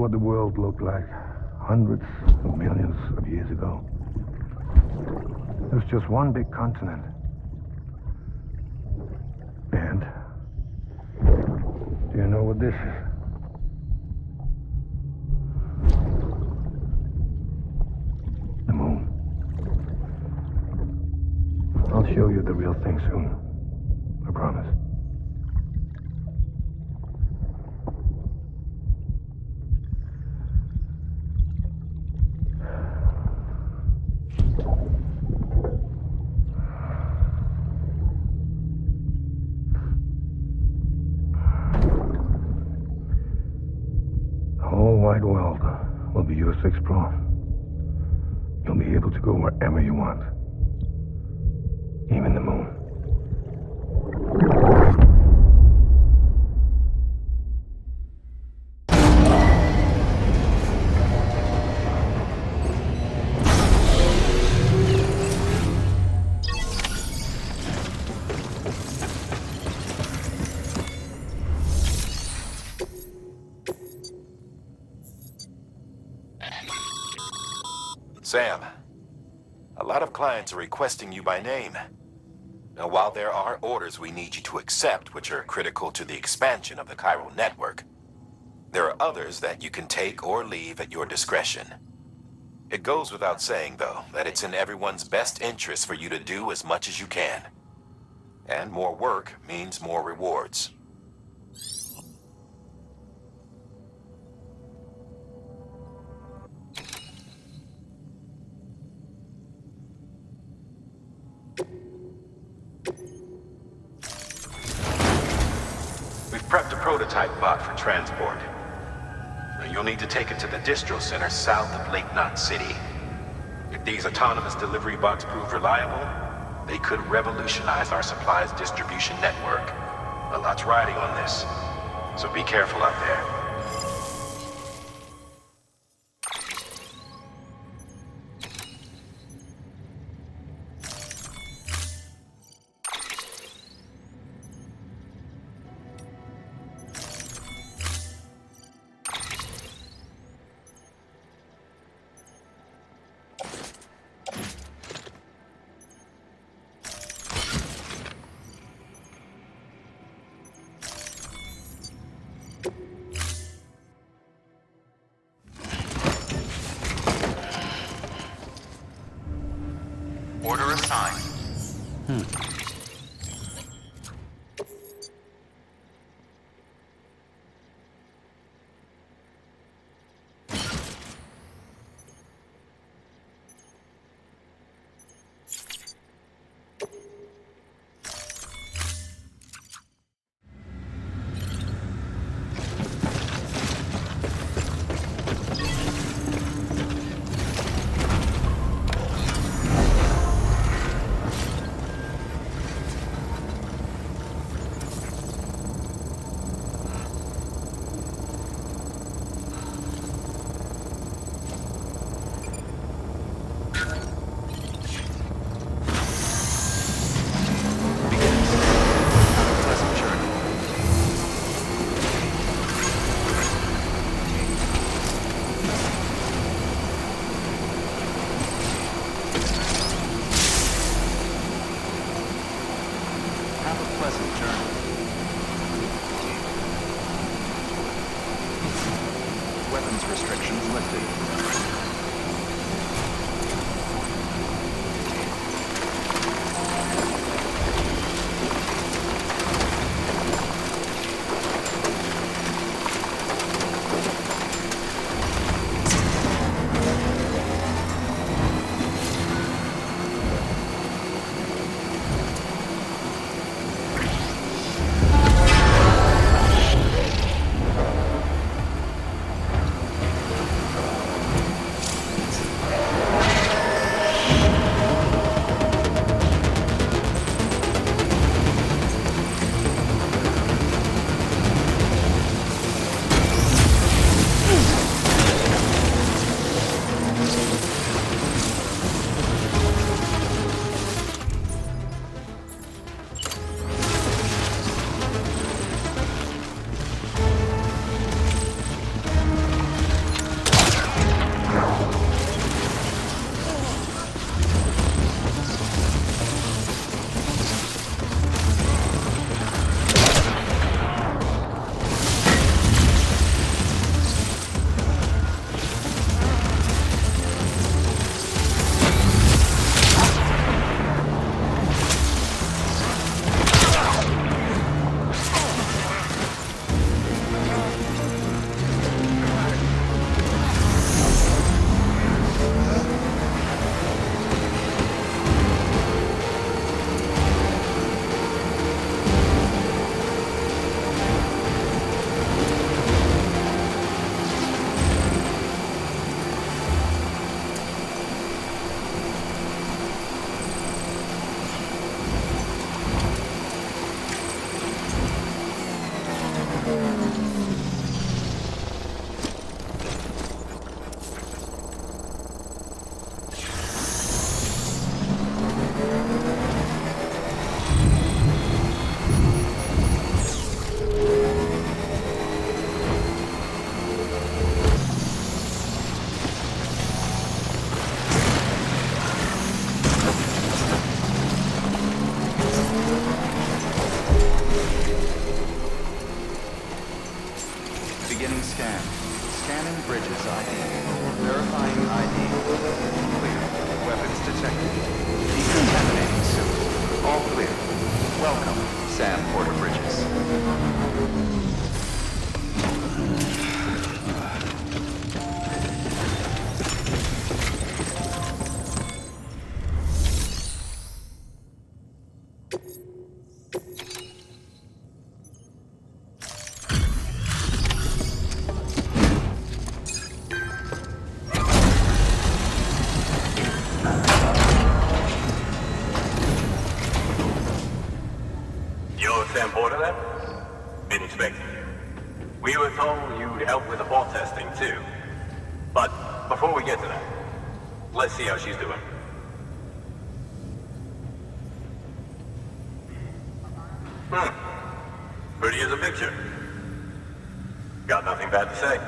what the world looked like hundreds of millions of years ago. It was just one big continent. And do you know what this is? The moon. I'll show you the real thing soon. I promise. The whole wide world will be yours to explore. You'll be able to go wherever you want. Even the moon. Sam, a lot of clients are requesting you by name. Now, while there are orders we need you to accept, which are critical to the expansion of the chiral network, there are others that you can take or leave at your discretion. It goes without saying, though, that it's in everyone's best interest for you to do as much as you can. And more work means more rewards. We've prepped a prototype bot for transport. Now, you'll need to take it to the distro center south of Lake Knot City. If these autonomous delivery bots prove reliable, they could revolutionize our supplies distribution network. A lot's riding on this, so be careful out there. Order assigned. detected. Decontaminating soon. All clear. Welcome, Sam Porter Bridges. Sam Porter then? Been expecting you. We were told you'd help with the ball testing too. But before we get to that, let's see how she's doing. Pretty as a picture. Got nothing bad to say.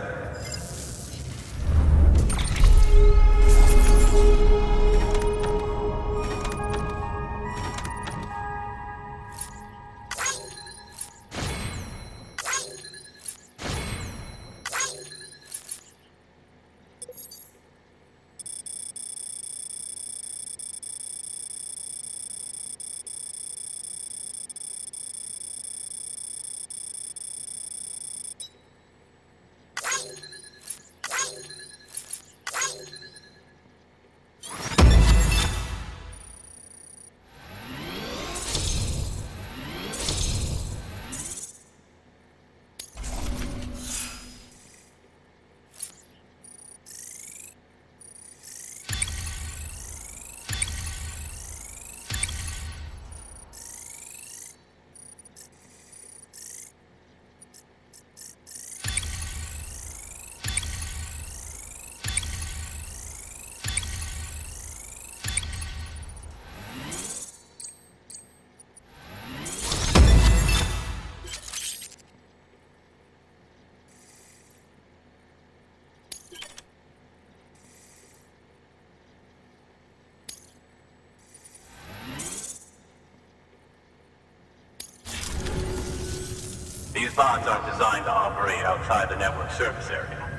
These bots aren't designed to operate outside the network surface area.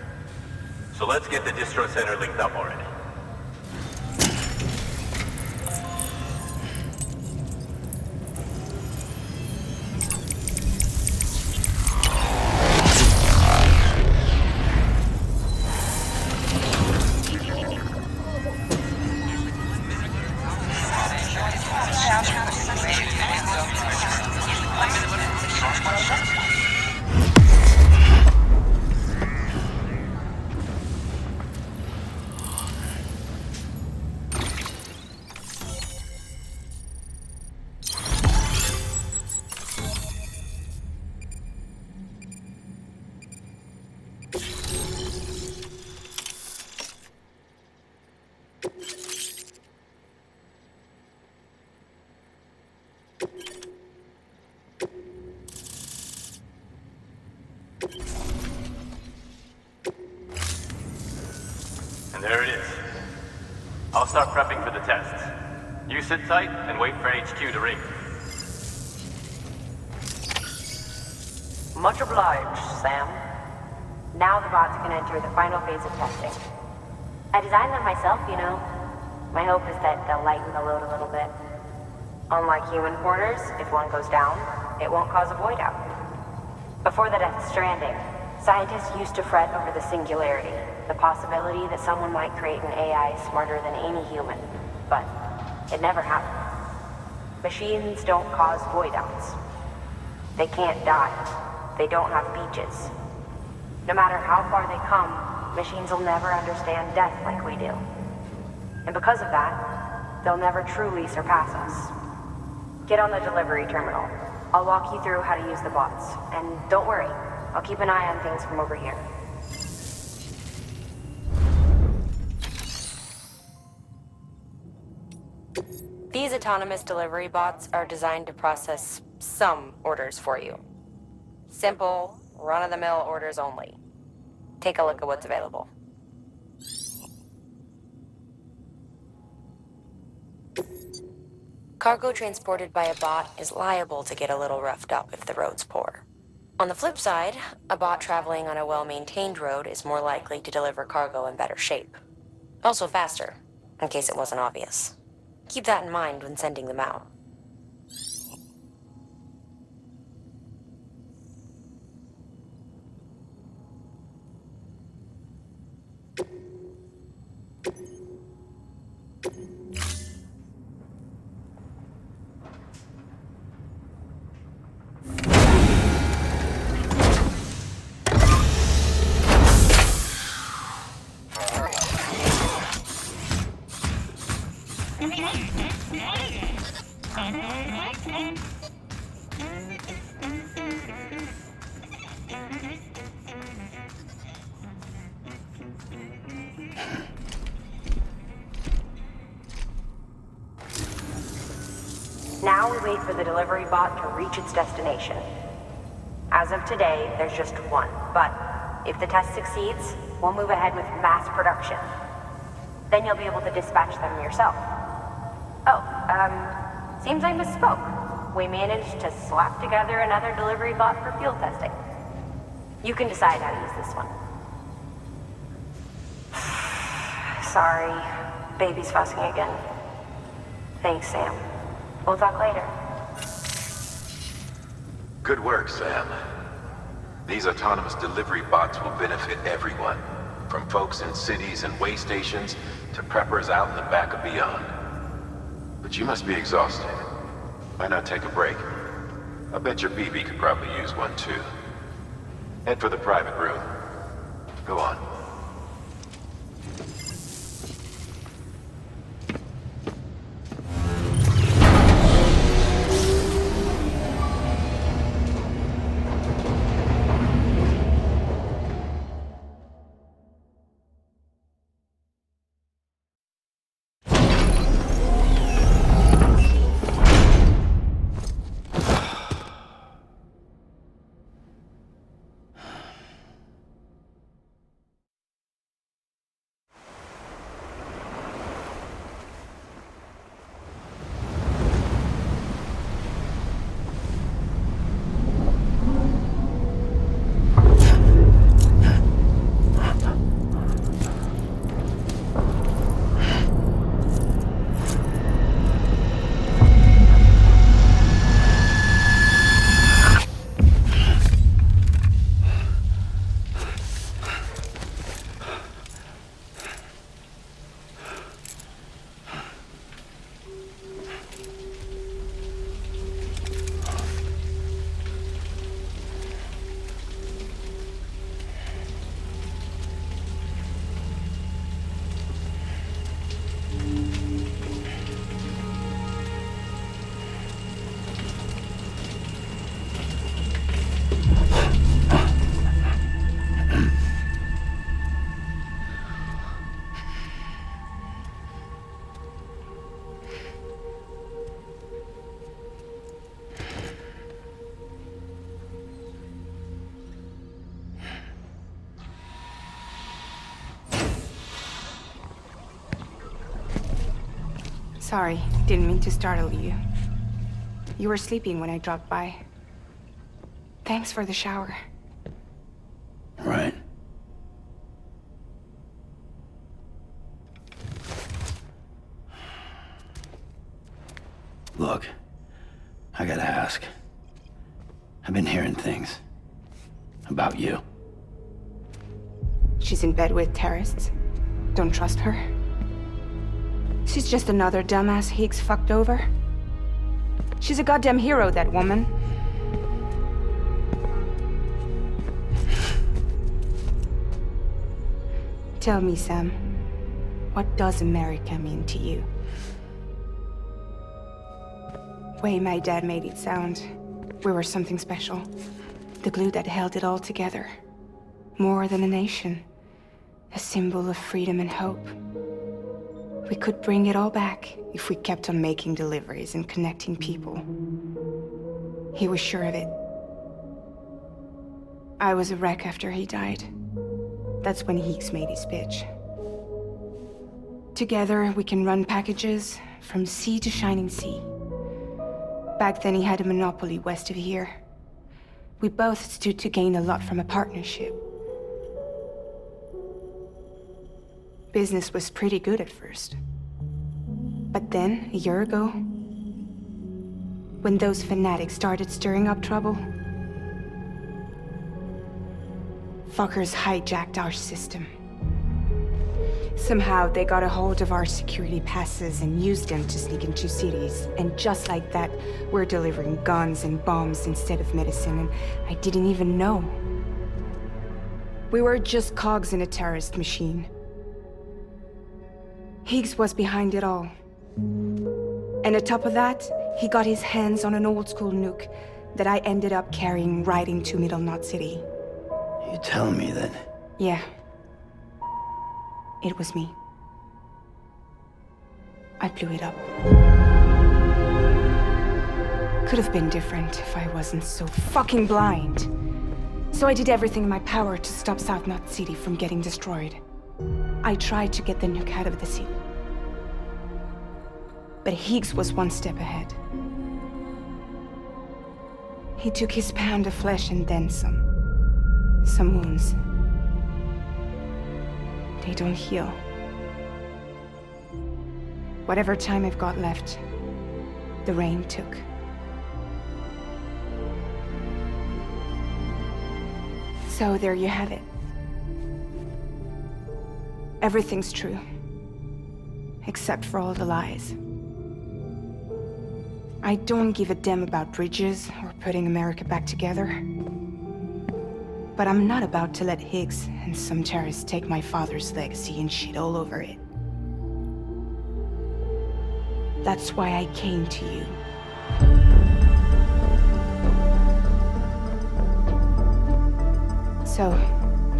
So let's get the distro center linked up already. And there it is. I'll start prepping for the tests. You sit tight and wait for HQ to ring. Much obliged, Sam. Now the bots can enter the final phase of testing. I designed them myself, you know. My hope is that they'll lighten the load a little bit. Unlike human porters, if one goes down, it won't cause a void out. Before the death of Stranding, scientists used to fret over the singularity, the possibility that someone might create an AI smarter than any human. But it never happened. Machines don't cause void outs. They can't die. They don't have beaches. No matter how far they come, machines will never understand death like we do. And because of that, they'll never truly surpass us. Get on the delivery terminal. I'll walk you through how to use the bots. And don't worry, I'll keep an eye on things from over here. These autonomous delivery bots are designed to process some orders for you. Simple, run-of-the-mill orders only. Take a look at what's available. Cargo transported by a bot is liable to get a little roughed up if the road's poor. On the flip side, a bot traveling on a well-maintained road is more likely to deliver cargo in better shape. Also faster, in case it wasn't obvious. Keep that in mind when sending them out. Now we wait for the delivery bot to reach its destination. As of today, there's just one, but if the test succeeds, we'll move ahead with mass production. Then you'll be able to dispatch them yourself. Oh, seems I misspoke. We managed to slap together another delivery bot for field testing. You can decide how to use this one. Sorry, baby's fussing again. Thanks, Sam. We'll talk later. Good work, Sam. These autonomous delivery bots will benefit everyone, from folks in cities and way stations to preppers out in the back and beyond. But you must be exhausted. Why not take a break? I bet your BB could probably use one too. Head for the private room. Go on. Sorry, didn't mean to startle you. You were sleeping when I dropped by. Thanks for the shower. Right. Look, I gotta ask. I've been hearing things about you. She's in bed with terrorists. Don't trust her. She's just another dumbass Higgs fucked over. She's a goddamn hero, that woman. Tell me, Sam, what does America mean to you? Way my dad made it sound, we were something special. The glue that held it all together. More than a nation. A symbol of freedom and hope. We could bring it all back if we kept on making deliveries and connecting people. He was sure of it. I was a wreck after he died. That's when Higgs made his pitch. Together, we can run packages from sea to shining sea. Back then, he had a monopoly west of here. We both stood to gain a lot from a partnership. Business was pretty good at first. But then, a year ago, when those fanatics started stirring up trouble, fuckers hijacked our system. Somehow they got a hold of our security passes and used them to sneak into cities. And just like that, we're delivering guns and bombs instead of medicine, and I didn't even know. We were just cogs in a terrorist machine. Higgs was behind it all. And on top of that, he got his hands on an old-school nuke that I ended up carrying right into Middle Knot City. You telling me that? Yeah. It was me. I blew it up. Could have been different if I wasn't so fucking blind. So I did everything in my power to stop South Knot City from getting destroyed. I tried to get the nuke out of the city. But Higgs was one step ahead. He took his pound of flesh and then some. Some wounds. They don't heal. Whatever time I've got left, the rain took. So there you have it. Everything's true. Except for all the lies. I don't give a damn about bridges or putting America back together. But I'm not about to let Higgs and some terrorists take my father's legacy and shit all over it. That's why I came to you. So,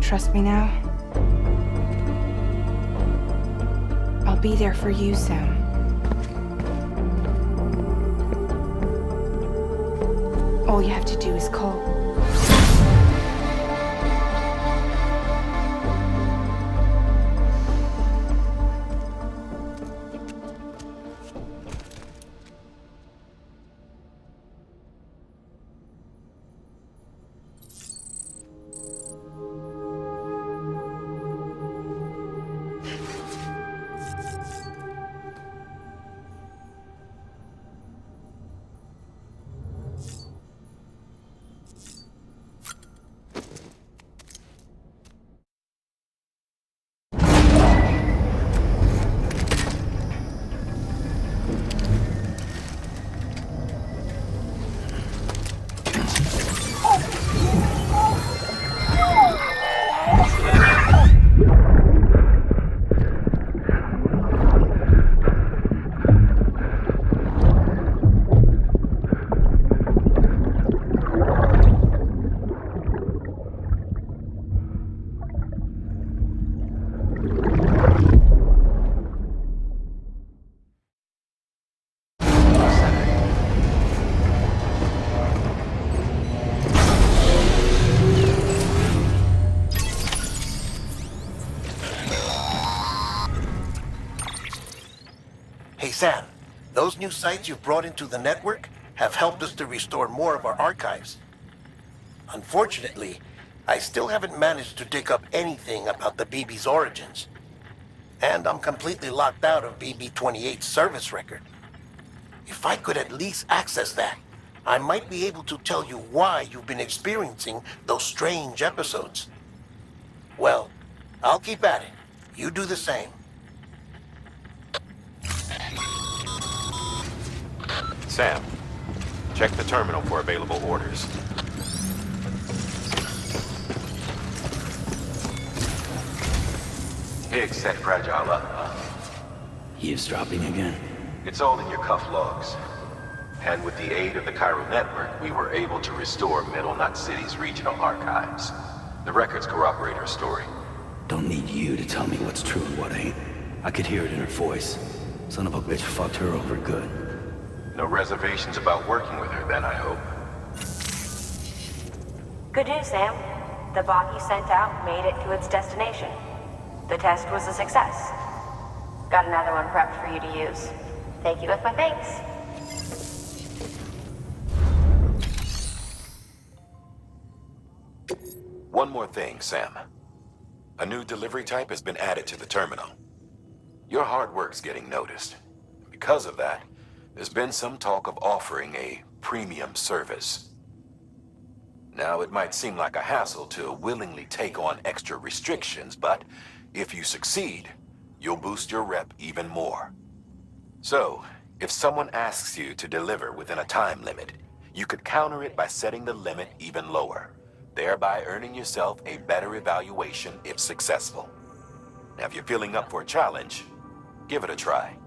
trust me now? I'll be there for you, Sam. All you have to do is call. Sam, those new sites you've brought into the network have helped us to restore more of our archives. Unfortunately, I still haven't managed to dig up anything about the BB's origins. And I'm completely locked out of BB-28's service record. If I could at least access that, I might be able to tell you why you've been experiencing those strange episodes. Well, I'll keep at it. You do the same. Sam, check the terminal for available orders. Higgs set Fragile up. Eavesdropping again? It's all in your cuff logs. And with the aid of the Cairo network, we were able to restore Middle Knot City's regional archives. The records corroborate her story. Don't need you to tell me what's true and what ain't. I could hear it in her voice. Son of a bitch fucked her over good. No reservations about working with her then, I hope. Good news, Sam. The bot you sent out made it to its destination. The test was a success. Got another one prepped for you to use. Take you with my thanks. One more thing, Sam. A new delivery type has been added to the terminal. Your hard work's getting noticed. because of that, there's been some talk of offering a premium service. Now, it might seem like a hassle to willingly take on extra restrictions, but if you succeed, you'll boost your rep even more. So, if someone asks you to deliver within a time limit, you could counter it by setting the limit even lower, thereby earning yourself a better evaluation if successful. Now, if you're feeling up for a challenge, give it a try.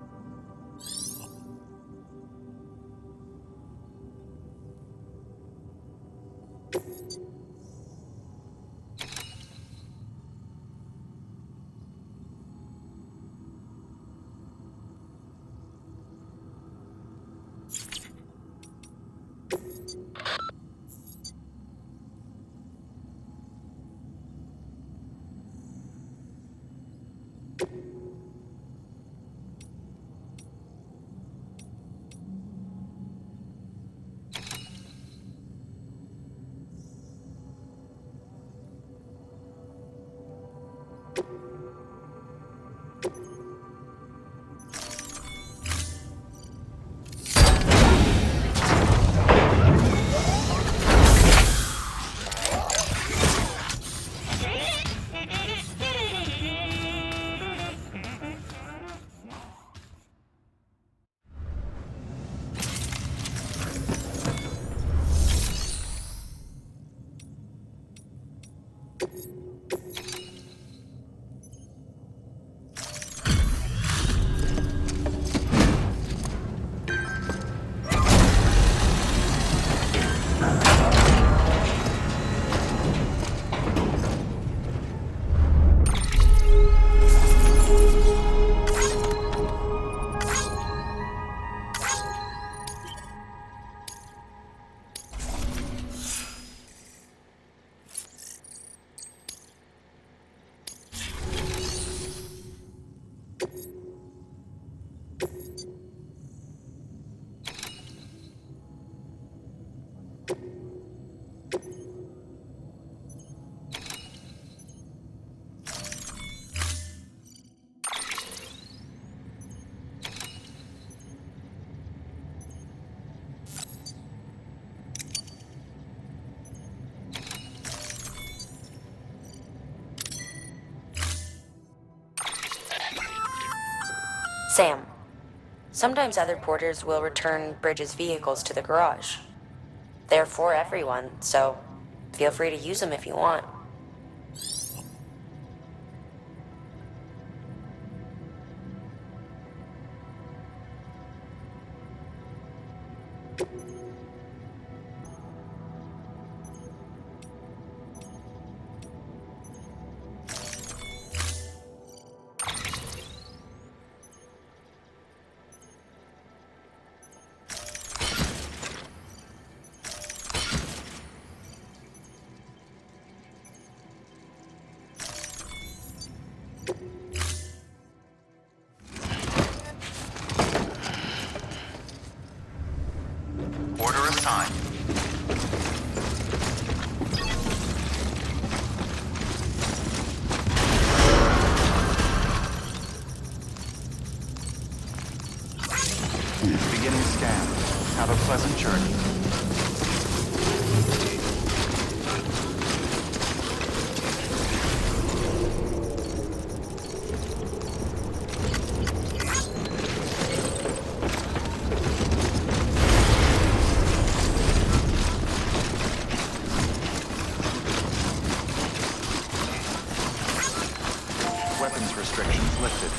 Sam, sometimes other porters will return Bridges' vehicles to the garage. They're for everyone, so feel free to use them if you want. Order assigned. Beginning scan. Have a pleasant journey. Weapons restrictions lifted.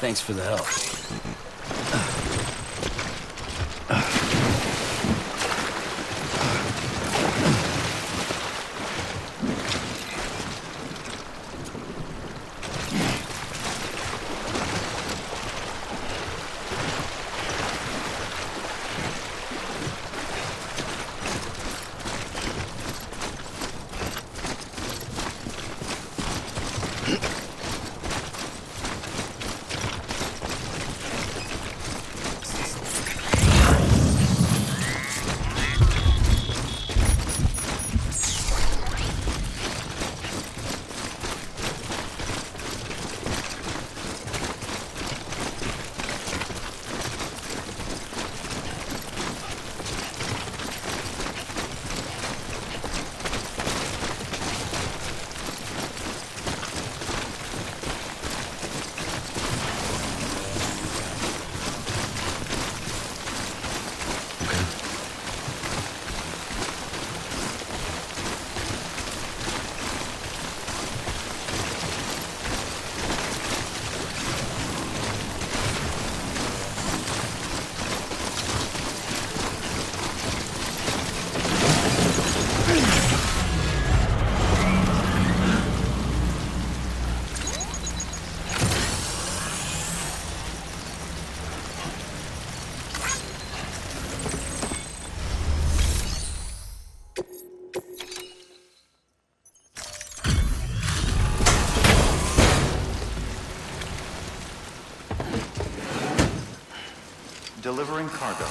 Thanks for the help. Delivering cargo.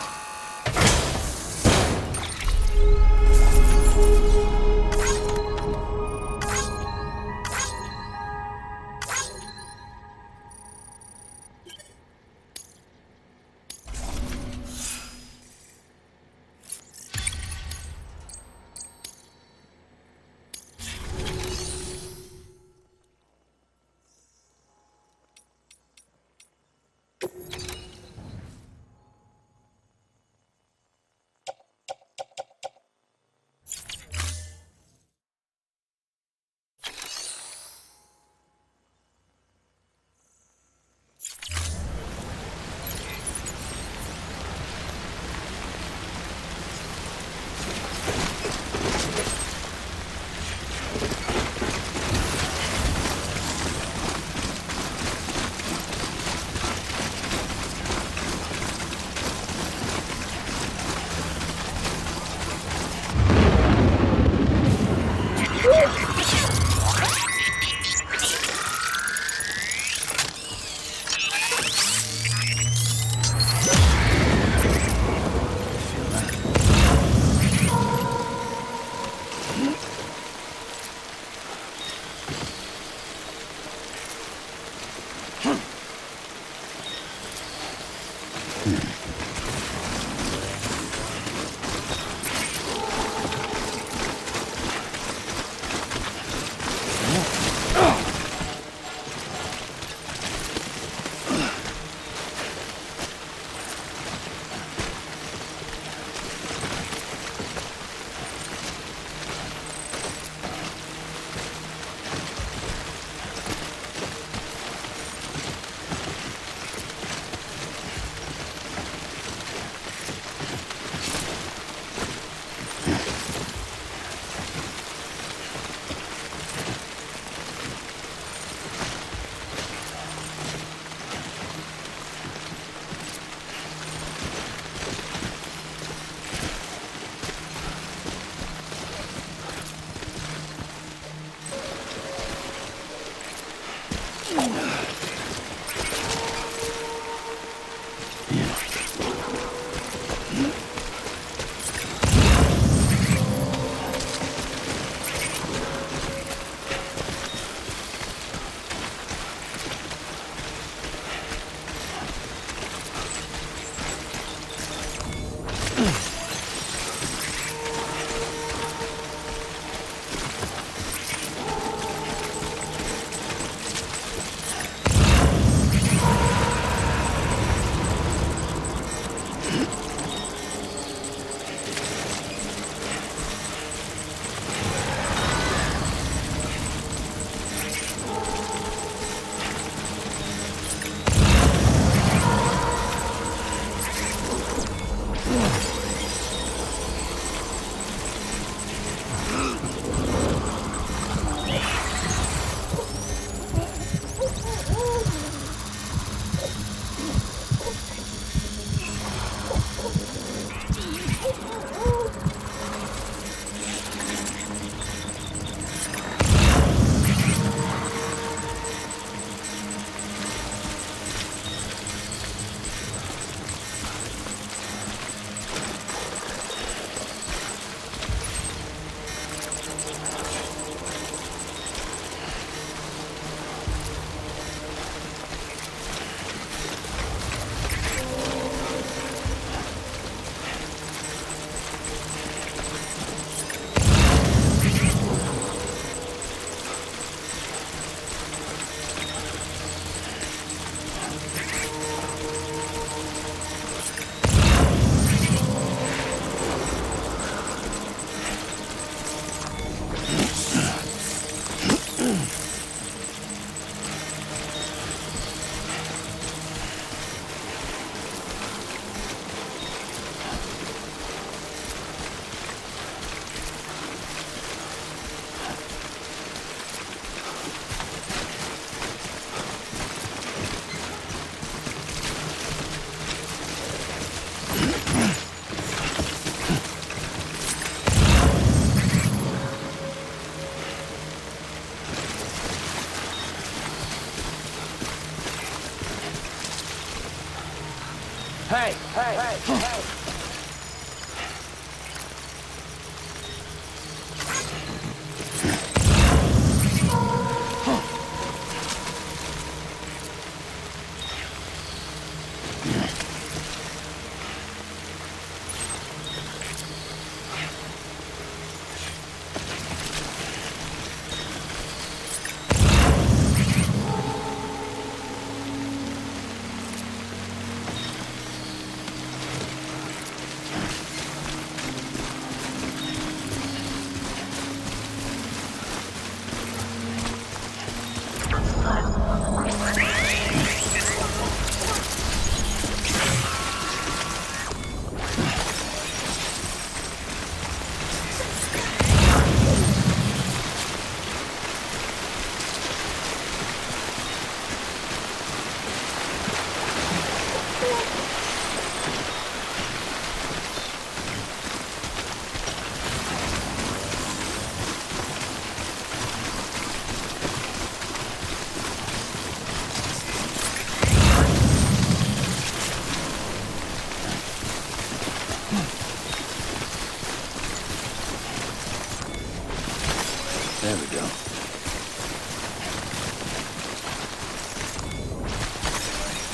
There we go.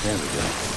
There we go.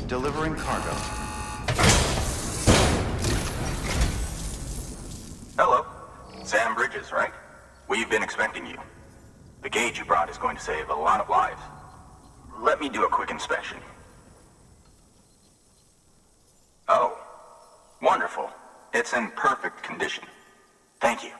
Delivering cargo. Hello. Sam Bridges, right? We've been expecting you. The gauge you brought is going to save a lot of lives. Let me do a quick inspection. Oh. Wonderful. It's in perfect condition. Thank you.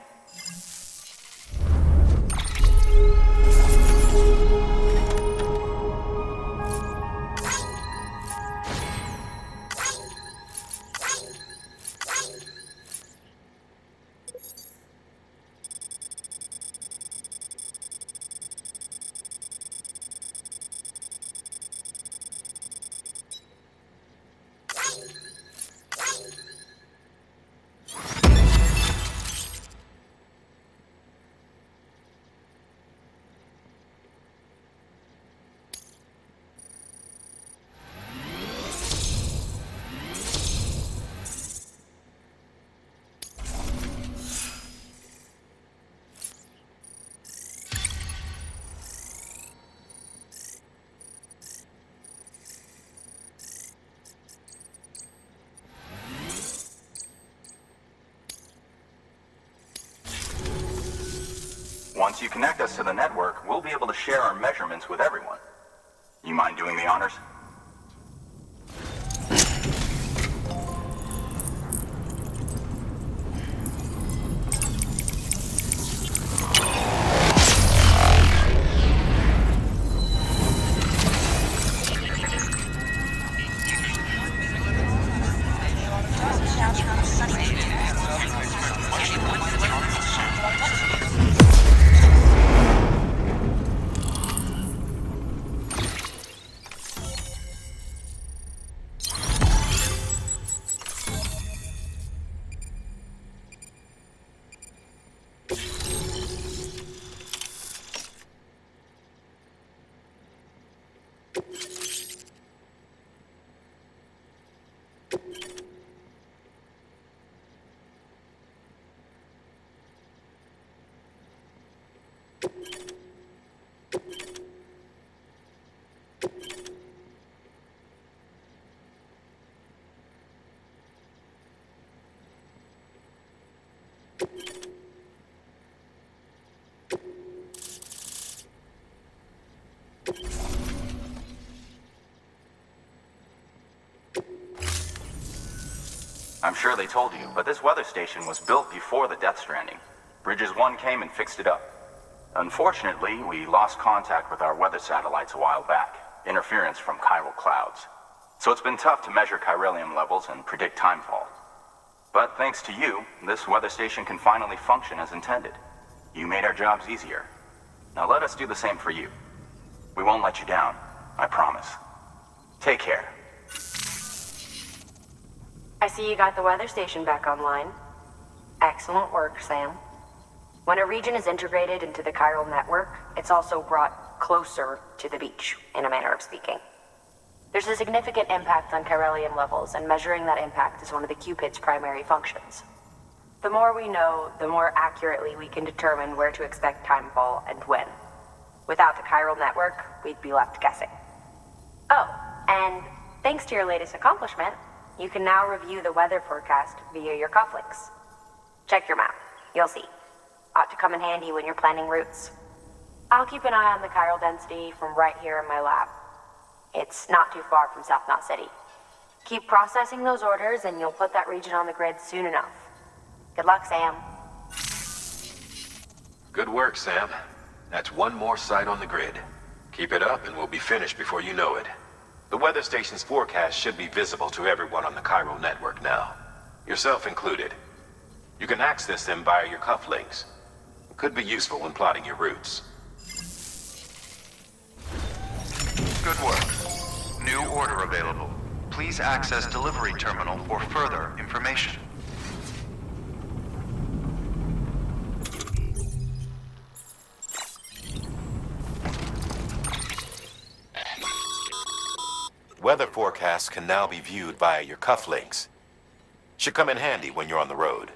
Once you connect us to the network, we'll be able to share our measurements with everyone. You mind doing the honors? I'm sure they told you, but this weather station was built before the Death Stranding. Bridges 1 came and fixed it up. Unfortunately, we lost contact with our weather satellites a while back. Interference from chiral clouds. So it's been tough to measure chiralium levels and predict timefall. But thanks to you, this weather station can finally function as intended. You made our jobs easier. Now let us do the same for you. We won't let you down, I promise. Take care. I see you got the weather station back online. Excellent work, Sam. When a region is integrated into the chiral network, it's also brought closer to the beach, in a manner of speaking. There's a significant impact on chiralium levels, and measuring that impact is one of the Cupid's primary functions. The more we know, the more accurately we can determine where to expect timefall and when. Without the chiral network, we'd be left guessing. Oh, and thanks to your latest accomplishment, you can now review the weather forecast via your cufflinks. Check your map. You'll see. Ought to come in handy when you're planning routes. I'll keep an eye on the chiral density from right here in my lab. It's not too far from South Knot City. Keep processing those orders and you'll put that region on the grid soon enough. Good luck, Sam. Good work, Sam. That's one more site on the grid. Keep it up and we'll be finished before you know it. The weather station's forecast should be visible to everyone on the chiral network now, yourself included. You can access them via your cufflinks. It could be useful when plotting your routes. Good work. New order available. Please access delivery terminal for further information. Weather forecasts can now be viewed via your cufflinks. Should come in handy when you're on the road.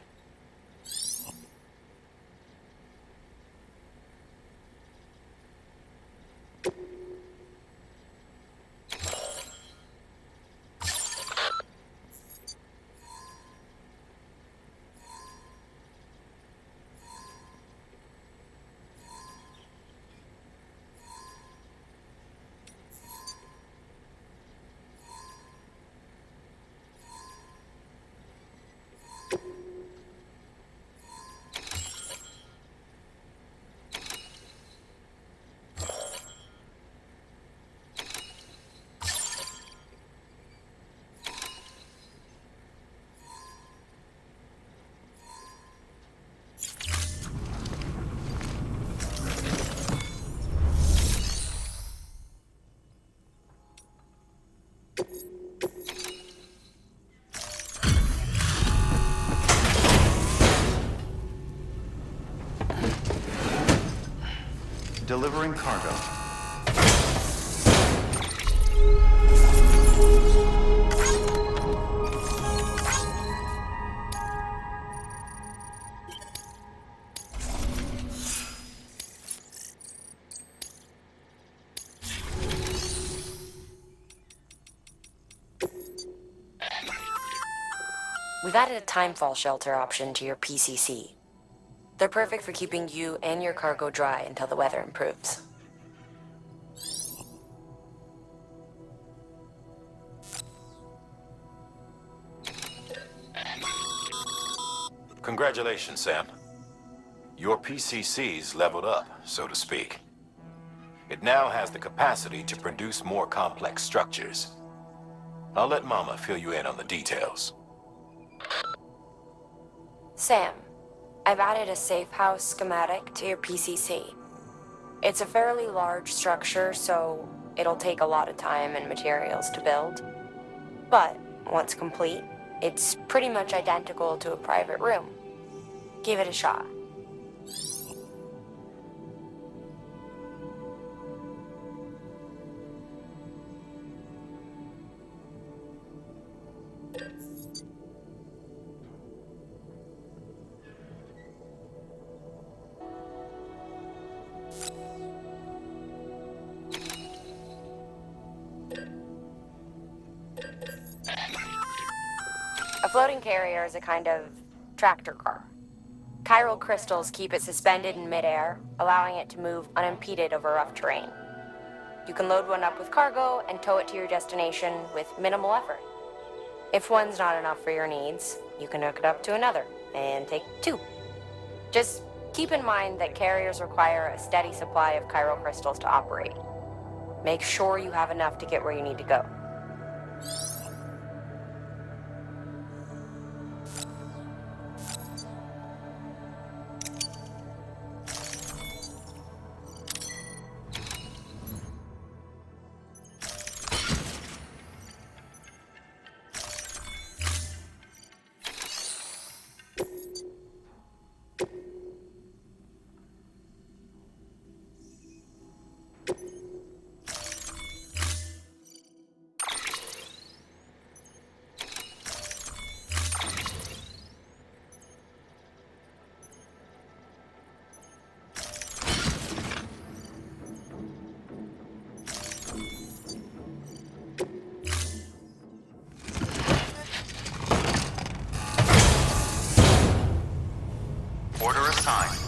Delivering cargo. We've added a timefall shelter option to your PCC. They're perfect for keeping you and your cargo dry until the weather improves. Congratulations, Sam. Your PCC's leveled up, so to speak. It now has the capacity to produce more complex structures. I'll let Mama fill you in on the details. Sam, I've added a safe house schematic to your PCC. It's a fairly large structure, so it'll take a lot of time and materials to build. But once complete, it's pretty much identical to a private room. Give it a shot. A floating carrier is a kind of tractor car. Chiral crystals keep it suspended in midair, allowing it to move unimpeded over rough terrain. You can load one up with cargo and tow it to your destination with minimal effort. If one's not enough for your needs, you can hook it up to another and take two. Just keep in mind that carriers require a steady supply of chiral crystals to operate. Make sure you have enough to get where you need to go. Order assigned.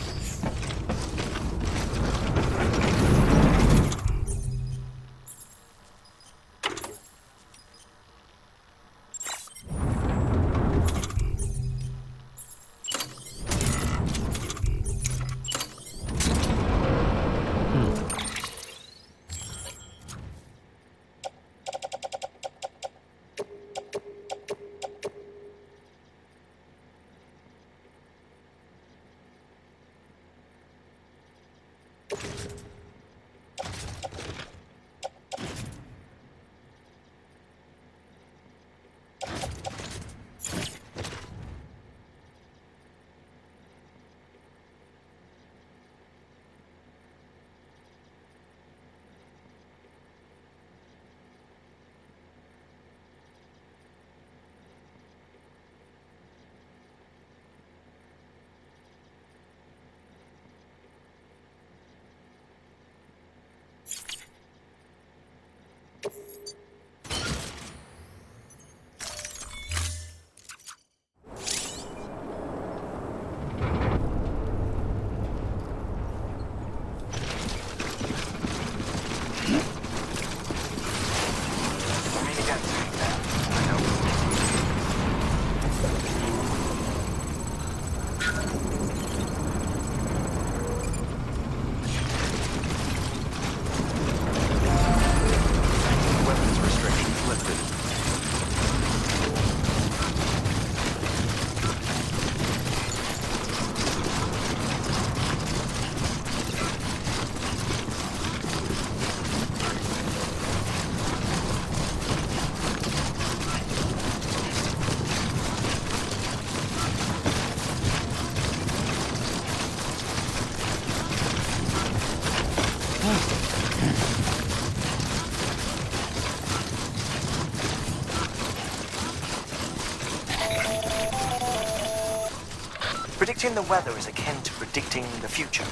Predicting the weather is akin to predicting the future.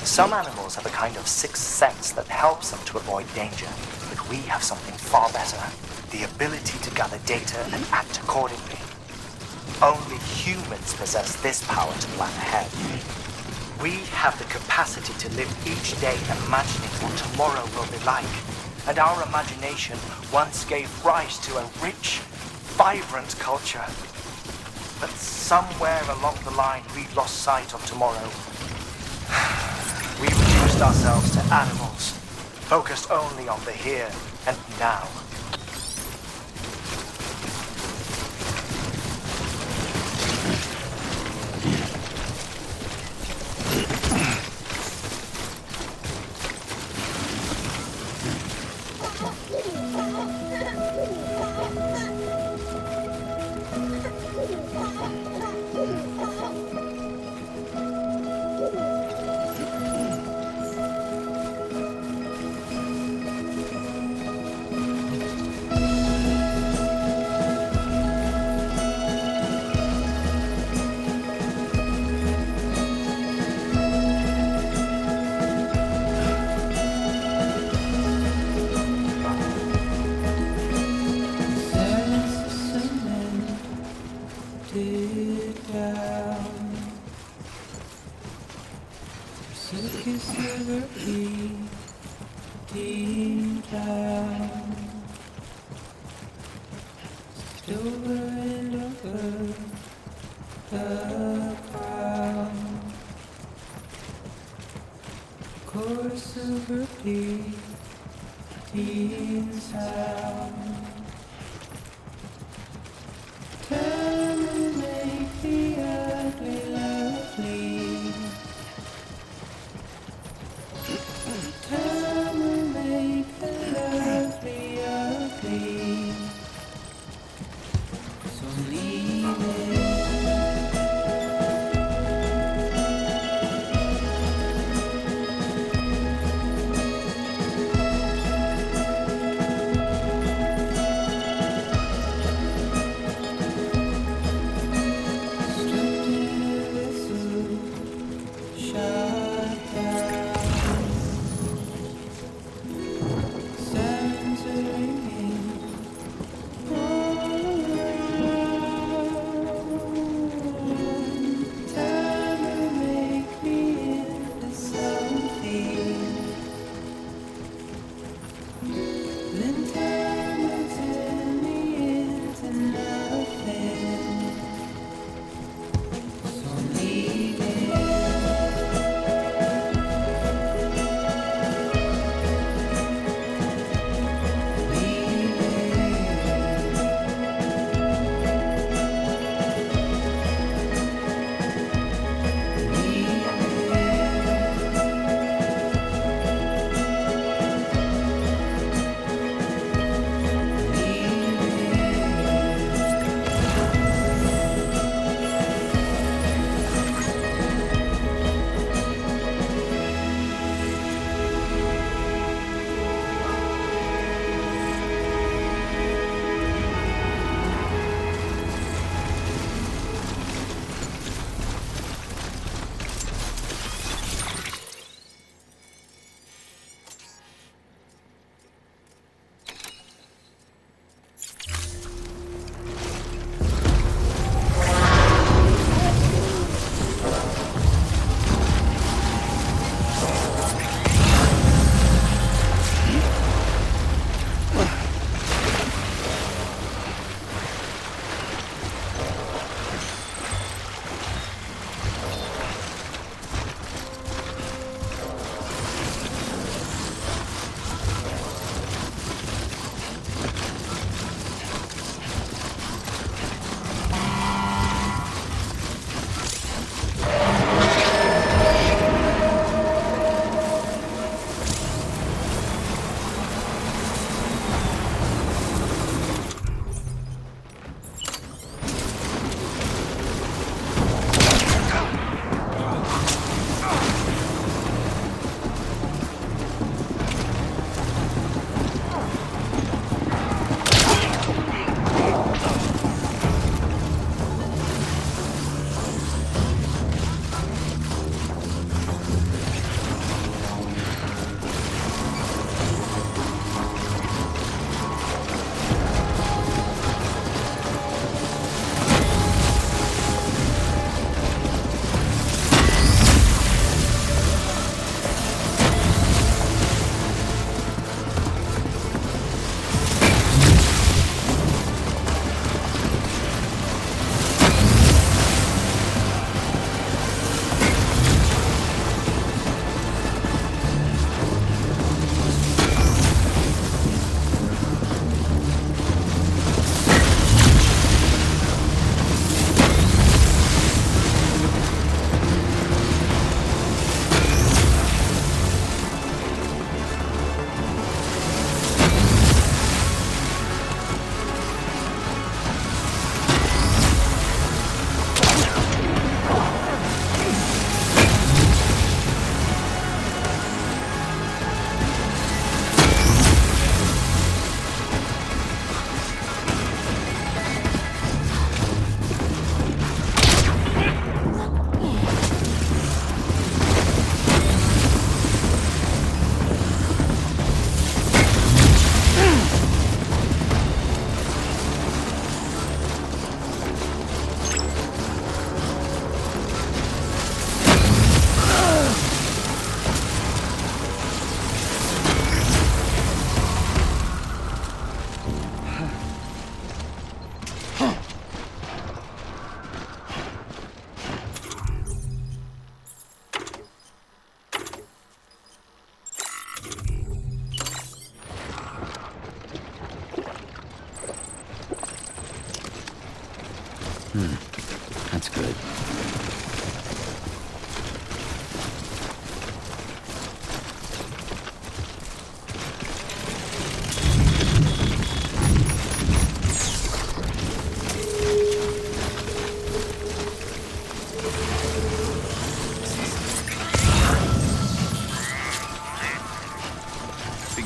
Some animals have a kind of sixth sense that helps them to avoid danger, but we have something far better, the ability to gather data and act accordingly. Only humans possess this power to plan ahead. We have the capacity to live each day imagining what tomorrow will be like. And our imagination once gave rise to a rich, vibrant culture. But somewhere along the line, we lost sight of tomorrow. We reduced ourselves to animals, focused only on the here and now.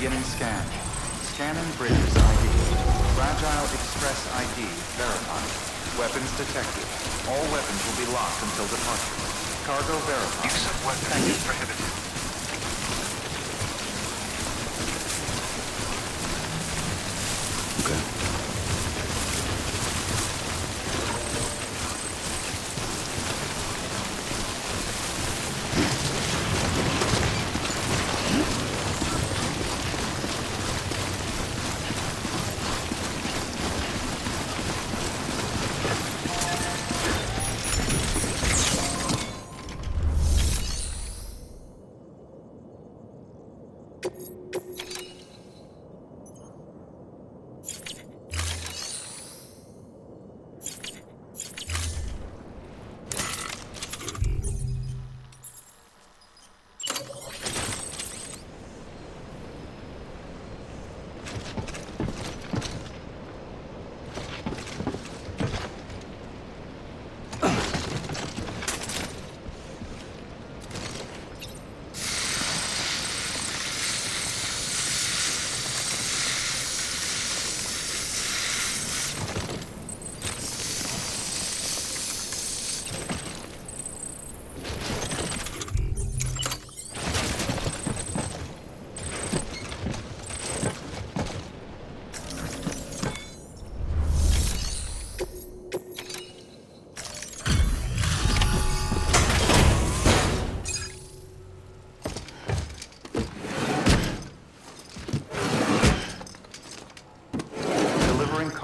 Beginning scan. Scanning Bridges ID. Fragile Express ID verified. Weapons detected. All weapons will be locked until departure. Cargo verified. Use of weapons is prohibited.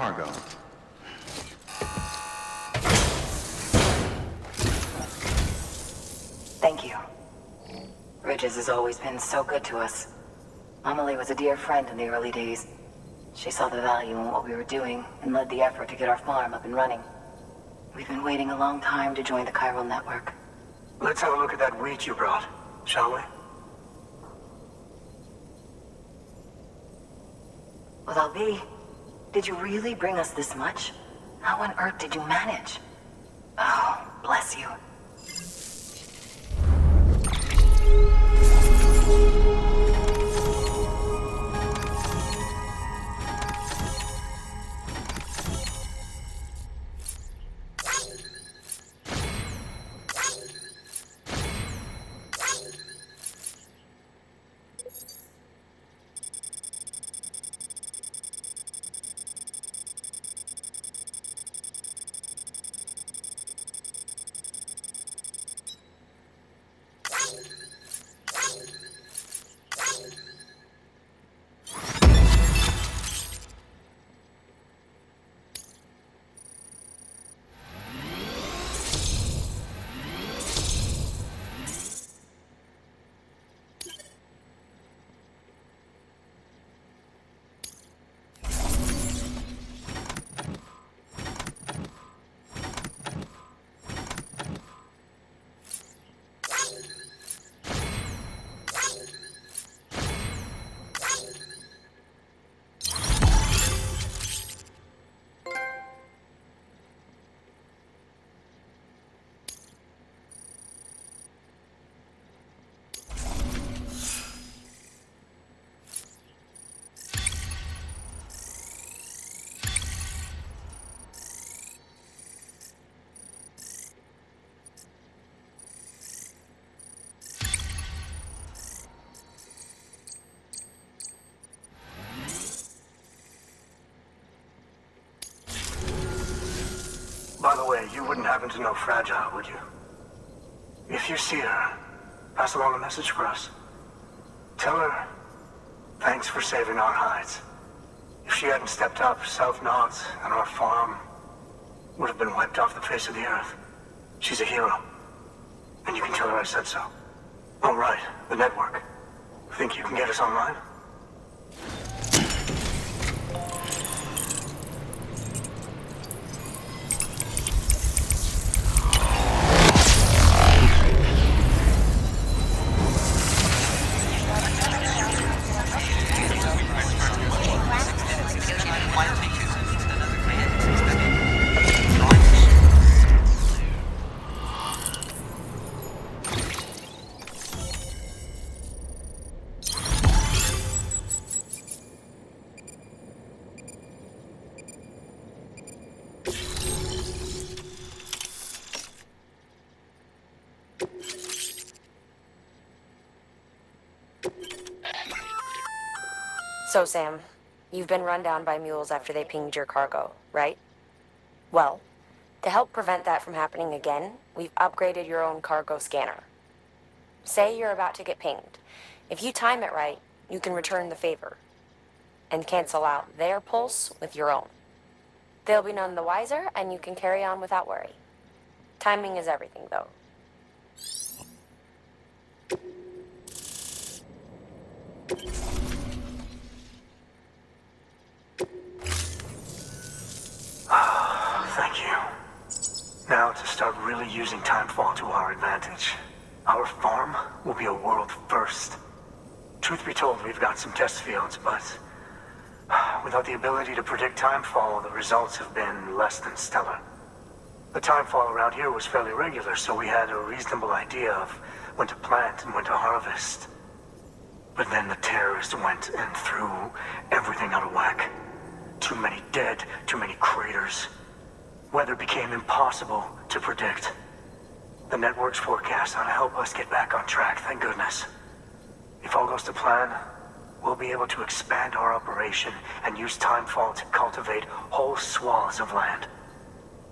Cargo. Thank you. Bridges has always been so good to us. Amelie was a dear friend in the early days. She saw the value in what we were doing and led the effort to get our farm up and running. We've been waiting a long time to join the chiral network. Let's have a look at that wheat you brought, shall we? Well, Albi, did you really bring us this much? How on earth did you manage? Oh, bless you. By the way, you wouldn't happen to know Fragile, would you? If you see her, pass along a message for us. Tell her, thanks for saving our hides. If she hadn't stepped up, South Knots and our farm would have been wiped off the face of the earth. She's a hero. And you can tell her I said so. Oh, right, the network. Think you can get us online? So, Sam, you've been run down by mules after they pinged your cargo, right? Well, to help prevent that from happening again, we've upgraded your own cargo scanner. Say you're about to get pinged. If you time it right, you can return the favor and cancel out their pulse with your own. They'll be none the wiser, and you can carry on without worry. Timing is everything, though. Thank you. Now to start really using timefall to our advantage. Our farm will be a world first. Truth be told, we've got some test fields, but without the ability to predict timefall, the results have been less than stellar. The timefall around here was fairly regular, so we had a reasonable idea of when to plant and when to harvest. But then the terrorists went and threw everything out of whack. Too many dead, too many craters. Weather became impossible to predict. The network's forecast ought to help us get back on track, thank goodness. If all goes to plan, we'll be able to expand our operation and use timefall to cultivate whole swaths of land.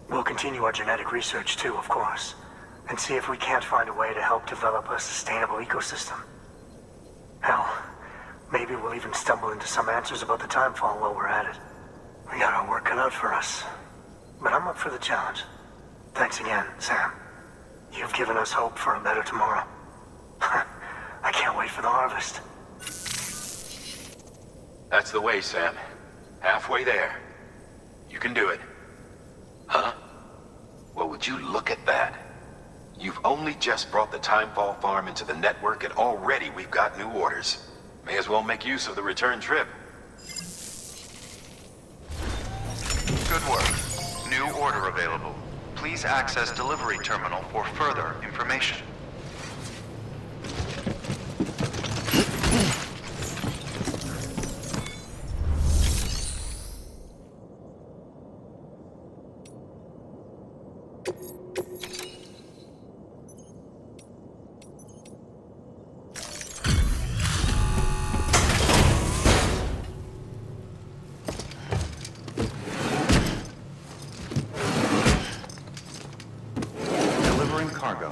We'll continue our genetic research too, of course, and see if we can't find a way to help develop a sustainable ecosystem. Hell, maybe we'll even stumble into some answers about the timefall while we're at it. We got our work cut out for us, but I'm up for the challenge. Thanks again, Sam. You've given us hope for a better tomorrow. I can't wait for the harvest. That's the way, Sam. Halfway there. You can do it. Huh? Well, would you look at that? You've only just brought the Timefall farm into the network, and already we've got new orders. May as well make use of the return trip. Good work. New order available. Please access delivery terminal for further information. Cargo.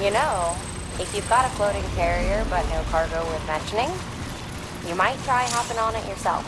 You know, if you've got a floating carrier but no cargo worth mentioning, you might try hopping on it yourself.